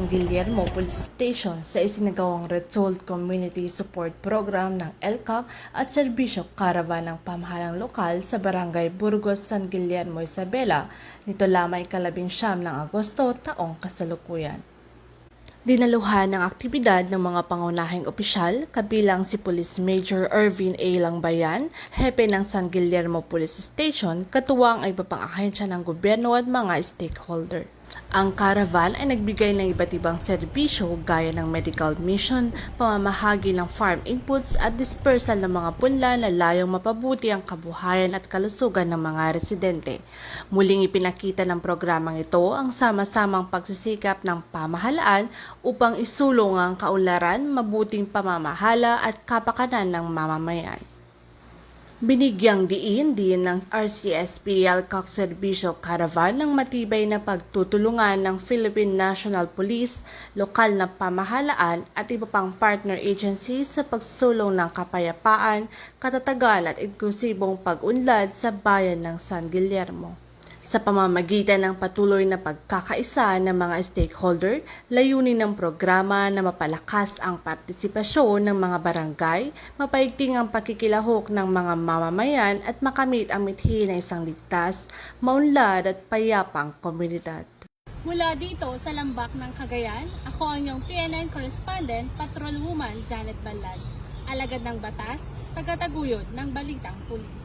San Guillermo Police Station sa isinagawang Result Community Support Program ng LCAP at serbisyo caravan ng pamahalang lokal sa Barangay Burgos, San Guillermo, Isabela nito lamang ika-19 ng Agosto taong kasalukuyan. Dinaluhan ng aktibidad ng mga pangunahing opisyal kabilang si Police Major Ervin A. Langbayan, hepe ng San Guillermo Police Station, katuwang ay iba pang ahensya ng gobyerno at mga stakeholder. Ang caravan ay nagbigay ng iba't ibang serbisyo gaya ng medical mission, pamamahagi ng farm inputs at dispersal ng mga punla na layong mapabuti ang kabuhayan at kalusugan ng mga residente. Muling ipinakita ng programang ito ang sama-samang pagsisikap ng pamahalaan upang isulong ang kaunlaran, mabuting pamamahala at kapakanan ng mamamayan. Binigyang diin din ng RCSP LCAC Serbisyo Caravan ng matibay na pagtutulungan ng Philippine National Police, lokal na pamahalaan at iba pang partner agencies sa pagsulong ng kapayapaan, katatagan at inklusibong pag-unlad sa bayan ng San Guillermo. Sa pamamagitan ng patuloy na pagkakaisa ng mga stakeholder, layunin ng programa na mapalakas ang partisipasyon ng mga barangay, mapaigting ang pakikilahok ng mga mamamayan at makamit ang mithi na isang ligtas, maunlad at payapang komunidad. Mula dito sa Lambak ng Cagayan, ako ang iyong PNN correspondent, Patrolwoman Janet Balad, alagad ng batas, tagataguyod ng Balitang Pulis.